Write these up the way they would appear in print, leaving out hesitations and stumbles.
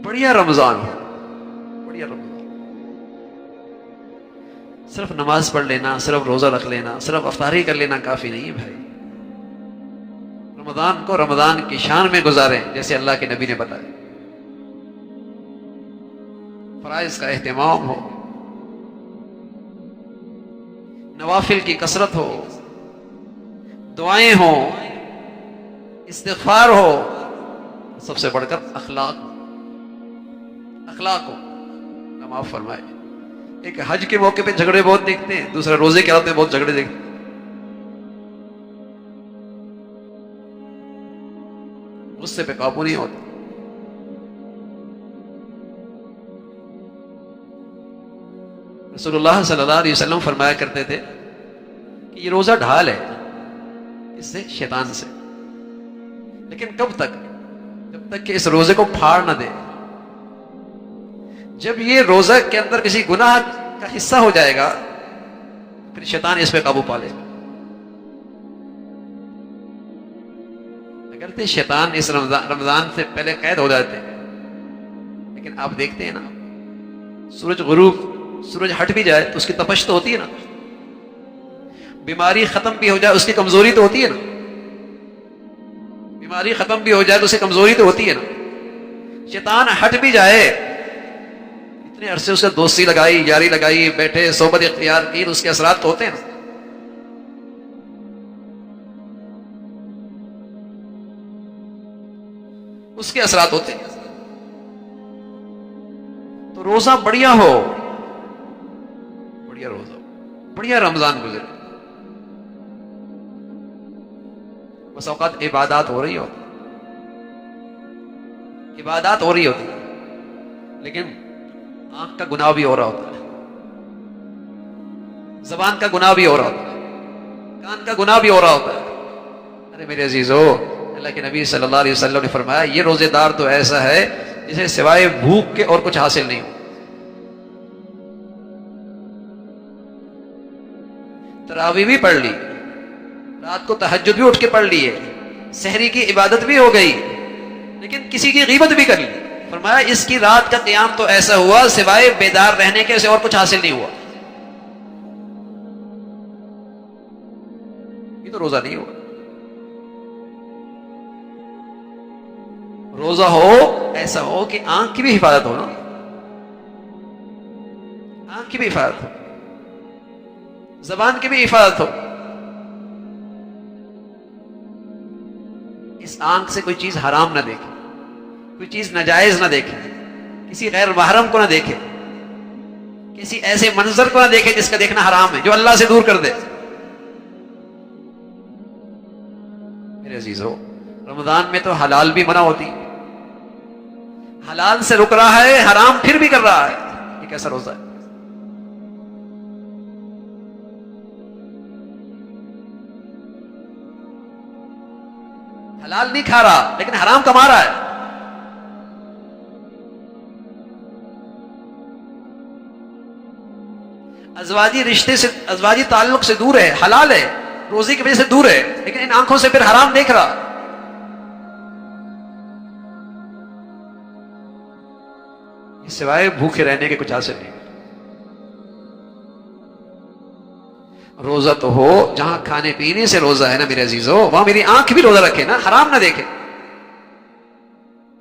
बढ़िया रमजान हो, बढ़िया रमजान। सिर्फ नमाज पढ़ लेना, सिर्फ रोजा रख लेना, सिर्फ अफ्तारी कर लेना काफी नहीं है भाई। रमजान को रमजान की शान में गुजारें जैसे अल्लाह के नबी ने बताया। फराइज का एहतमाम हो, नवाफिल की कसरत हो, दुआएं हो, इस्तिग़फार हो, सबसे बढ़कर अखलाक को अल्लाह माफ फरमाए। एक हज के मौके पे झगड़े बहुत देखते हैं, दूसरा रोजे के हालत में बहुत झगड़े देखते हैं। गुस्से पे काबू नहीं होता। रसूलुल्लाह सल्लल्लाहु अलैहि वसल्लम फरमाया करते थे कि ये रोजा ढाल है इससे, शैतान से, लेकिन कब तक? जब तक कि इस रोजे को फाड़ ना दे। जब ये रोजा के अंदर किसी गुनाह का हिस्सा हो जाएगा फिर शैतान इस पे काबू पा लेगा। अगर शैतान इस रमजान से पहले कैद हो जाते, लेकिन आप देखते हैं ना, सूरज हट भी जाए तो उसकी तपश तो होती है ना, बीमारी खत्म भी हो जाए उसकी कमजोरी तो होती है ना, बीमारी खत्म भी हो जाए तो उसकी कमजोरी तो होती है ना। शैतान हट भी जाए, इतने अरसे उससे दोस्ती लगाई, यारी लगाई, बैठे, सोबत इख्तियार की, तो उसके असरात तो होते हैं ना। उसके असरात होते हैं। तो रोजा बढ़िया हो, बढ़िया रोजा, बढ़िया रमजान गुजरे। बस औकात इबादत हो रही होती, इबादत हो रही होती, लेकिन आंख का गुनाह भी हो रहा होता है, जबान का गुनाह भी हो रहा होता है, कान का गुनाह भी हो रहा होता है। अरे मेरे अजीजों, अल्लाह के नबी सल्लल्लाहु अलैहि वसल्लम ने फरमाया ये रोजेदार तो ऐसा है जिसे सिवाय भूख के और कुछ हासिल नहीं हो। तरावी भी पढ़ ली, रात को तहज्जुद भी उठ के पढ़ लिए, सहरी की इबादत भी हो गई, लेकिन किसी की गीबत भी कर ली। फरमाया इसकी रात का क़याम तो ऐसा हुआ सिवाय बेदार रहने के उसे और कुछ हासिल नहीं हुआ। ये तो रोजा नहीं हुआ। रोजा हो ऐसा हो कि आंख की भी हिफाजत हो ना, आंख की भी हिफाजत हो, जबान की भी हिफाजत हो। इस आंख से कोई चीज हराम ना देखे, कोई चीज नाजायज ना देखे, किसी गैर महरम को ना देखे, किसी ऐसे मंजर को ना देखे जिसका देखना हराम है, जो अल्लाह से दूर कर दे। मेरे अजीजों, रमजान में तो हलाल भी मना होती, हलाल से रुक रहा है, हराम फिर भी कर रहा है। ये कैसा रोजा है? हलाल नहीं खा रहा लेकिन हराम कमा रहा है। अज़वाजी रिश्ते से, अज़वाजी ताल्लुक से दूर है, हलाल है, रोजी की वजह से दूर है, लेकिन इन आंखों से फिर हराम देख रहा। सिवाय भूखे रहने के कुछ हासिल नहीं। रोजा तो हो जहां खाने पीने से रोजा है ना मेरे अजीजों, वहां मेरी आंख भी रोजा रखे ना, हराम ना देखे।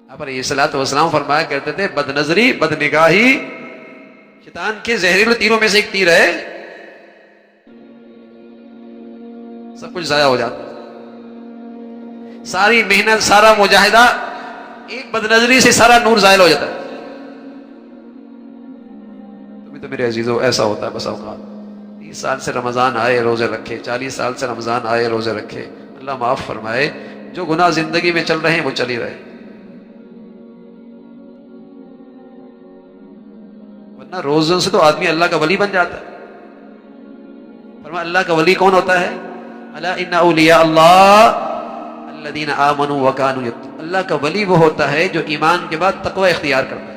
आप अलैहिस्सलातु वस्सलाम फरमाया करते थे बदनजरी बदनिगाही शैतान के जहरीले तीरों में से एक तीर है, सब कुछ जाया हो जाता, सारी मेहनत, सारा मुजाहिदा एक बदनजरी से सारा नूर जायल हो जाता है। तो मेरे अजीजों ऐसा होता है। बस औकात 30 साल से रमजान आए रोजे रखे, 40 साल से रमजान आए रोजे रखे, अल्लाह माफ फरमाए। जो गुनाह जिंदगी में चल रहे हैं वो चल ही रहे, वरना रोजों से तो आदमी अल्लाह का वली बन जाता है। फरमाया अल्लाह का वली कौन होता है? अला इन्ना औलिया अल्लाह अल्लज़ीना आमनू व कानू यत्तक़ून। अल्लाह का वली वो होता है जो ईमान के बाद तक़वा इख्तियार करता है।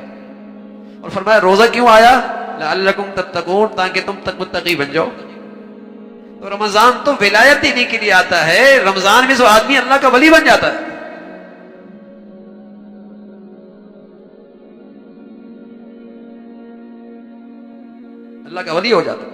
और फरमाया रोजा क्यों आया? लअल्लकुम तत्तकून, ताकि तुम तक मुत्तकी बन जाओ। तो रमजान तो विलायत देने के लिए आता है, रमजान में जो आदमी अल्लाह का वली बन जाता है। अल्लाह का वली हो जाता है।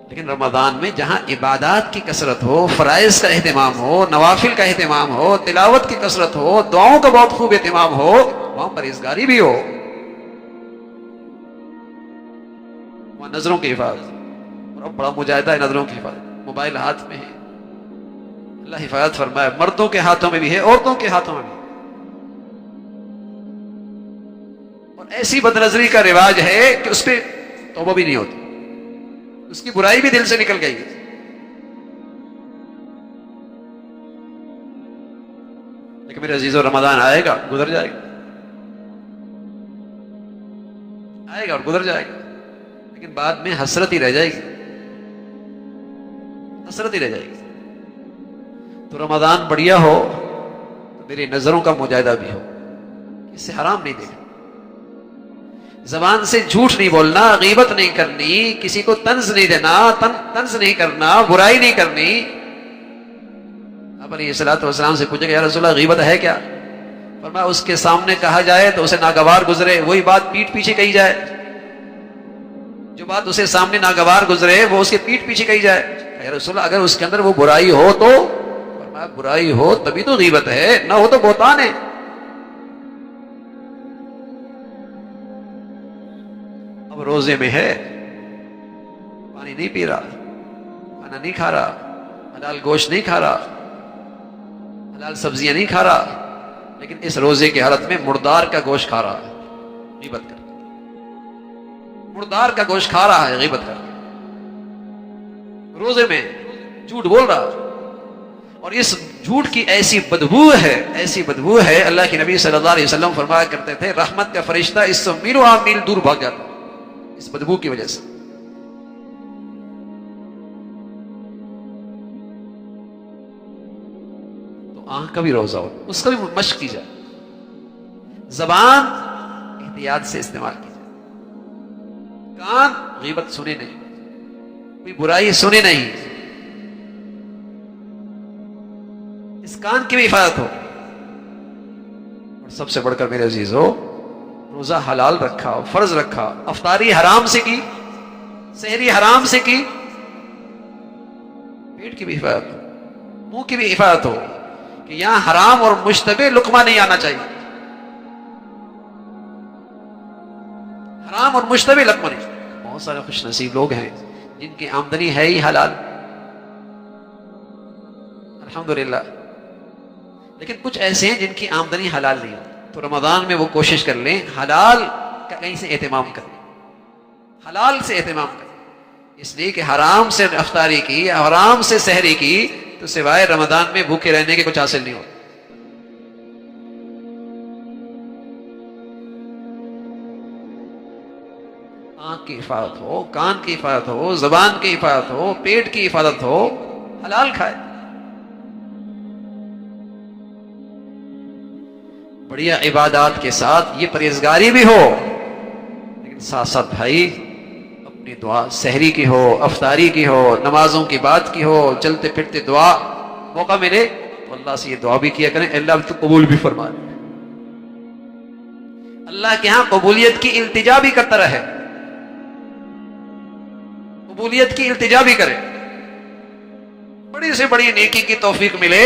लेकिन रमजान में जहां इबादत की कसरत हो, फराइज का एहतमाम हो, नवाफिल का एहतमाम हो, तिलावत की कसरत हो, दुआओं का बहुत खूब एहतमाम हो, वहां परहेजगारी भी हो, वहां नजरों की हिफाजत। और अब बड़ा मुजाहिदा है नजरों की हिफाजत। मोबाइल हाथ में है, अल्लाह हिफाजत फरमाए, मर्दों के हाथों में भी है, औरतों के हाथों में भी। और ऐसी बदनजरी का रिवाज है कि उस पर तौबा भी नहीं होती, उसकी बुराई भी दिल से निकल गई। लेकिन मेरे अजीजों, रमजान आएगा, गुजर जाएगा, आएगा और गुजर जाएगा, लेकिन बाद में हसरत ही रह जाएगी, हसरत ही रह जाएगी। तो रमजान बढ़िया हो तो मेरी नजरों का मुजाहिदा भी हो, इससे हराम नहीं देखना, जबान से झूठ नहीं बोलना, गीबत नहीं करनी, किसी को तंज नहीं देना, तंज नहीं करना, बुराई नहीं करनी। आप अलैहिस्सलातु वस्सलाम से पूछेगा, या रसूलल्लाह गीबत है क्या? फरमाया उसके सामने कहा जाए तो उसे नागवार गुजरे, वही बात पीठ पीछे कही जाए। जो बात उसे सामने नागवार गुजरे वो उसके पीठ पीछे कही जाए। या रसूलल्लाह अगर उसके अंदर वो बुराई हो तो? फरमाया बुराई हो तभी तो गीबत है, ना हो तो बोतान है। अब रोजे में है, पानी नहीं पी रहा, खाना नहीं खा रहा, हलाल गोश्त नहीं खा रहा, हलाल सब्जियां नहीं खा रहा, लेकिन इस रोजे की हालत में मुर्दार का गोश्त खा रहा है गीबत करके, मुर्दार का गोश्त खा रहा है गीबत करके, रोजे में झूठ बोल रहा। और इस झूठ की ऐसी बदबू है, ऐसी बदबू है, अल्लाह के नबी सल्लल्लाहु अलैहि वसल्लम फरमाया करते थे, रहमत का फरिश्ता इससे मीलों मील दूर भाग जाता इस बदबू की वजह से। तो आंख का भी रोजा हो, उसका भी मश्क की जाए, जबान एहतियात से इस्तेमाल की जाए, कान गीबत सुने नहीं, कोई बुराई सुने नहीं, इस कान की भी हिफाजत हो। और सबसे बढ़कर मेरे अजीजों, रोजा हलाल रखा, फर्ज रखा, अफ्तारी हराम से की, सहरी हराम से की, पेट की भी हिफाजत हो, मुंह की भी हिफाजत हो कि यहां हराम और मुश्तबे लुकमा नहीं आना चाहिए, हराम और मुश्तबे लुकमा नहीं। बहुत सारे खुशनसीब लोग हैं जिनकी आमदनी है ही हलाल, अल्हम्दुलिल्लाह, लेकिन कुछ ऐसे हैं जिनकी आमदनी हलाल नहीं होती। तो रमजान में वो कोशिश कर लें हलाल का कहीं से एहतमाम करें, हलाल से एहतमाम करें, इसलिए कि हराम से अफ्तारी की, हराम से सहरी की तो सिवाय रमजान में भूखे रहने के कुछ हासिल नहीं होता। आंख की हिफाजत हो, कान की हिफाजत हो, जबान की हिफाजत हो, पेट की हिफाजत हो, हलाल खाए, बढ़िया इबादत के साथ ये परहेजगारी भी हो, लेकिन साथ साथ भाई अपनी दुआ सहरी की हो, अफ्तारी की हो, नमाजों की बात की हो, चलते फिरते दुआ, मौका मिले तो अल्लाह से ये दुआ भी किया करें, अल्लाह तो कबूल भी फरमा दे, अल्लाह के यहां कबूलियत की इल्तिजा भी करता रहे, कबूलियत की इल्तिजा भी करे, बड़ी से बड़ी नेकी की तौफीक मिले।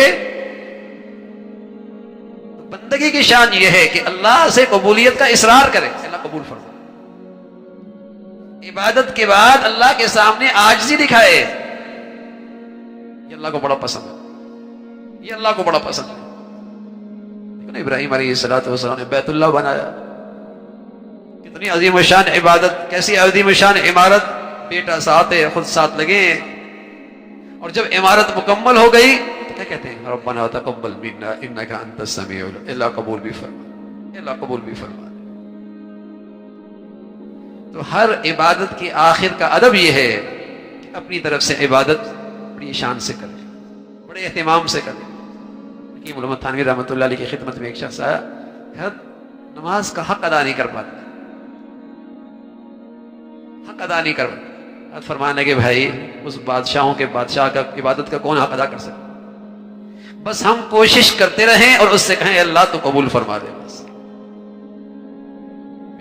बंदगी की शान यह है कि अल्लाह से कबूलियत का इसरार करे, अल्लाह कबूल फरमा, इबादत के बाद अल्लाह के सामने आजिज़ी दिखाए, ये अल्लाह को बड़ा पसंद है, ये अल्लाह को बड़ा पसंद है। लेकिन इब्राहिम अलैहिस्सलातु वस्सलाम ने बैतुल्लाह बनाया, कितनी अजीम शान इबादत, कैसी अजीम शान इमारत, बेटा साथ है, खुद साथ लगे, और जब इमारत मुकम्मल हो गई क्या कहते हैं, रब्बना तक़ब्बल मिन्ना इन्नका अंतस समीउल, अल्लाह कबूल भी फरमा, अल्लाह कबूल भी फरमा। तो हर इबादत की आखिर का अदब यह है कि अपनी तरफ से इबादत बड़ी शान से करें, बड़े एहतमाम से करें। हकीम मोहम्मद थानवी रहमतुल्लाह अलैह की खिदमत में एक शख्स आया, नमाज का हक अदा नहीं कर पाता, हक अदा नहीं कर पाता। फरमाने के भाई उस बादशाहों के बादशाह का इबादत का कौन हक अदा कर सकता, बस हम कोशिश करते रहें और उससे कहें अल्लाह तो कबूल फरमा दे। बस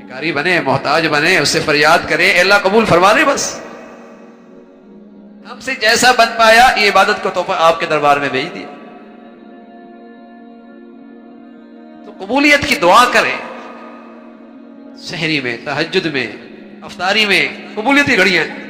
भिखारी बने, मोहताज बने, उससे फरियाद करें, अल्लाह कबूल फरमा ले। बस हमसे जैसा बन पाया ये इबादत को तोहफा आपके दरबार में भेज दिया। तो कबूलियत की दुआ करें, सहरी में, तहज्जुद में, अफ्तारी में कबूलियत की घड़ियां हैं।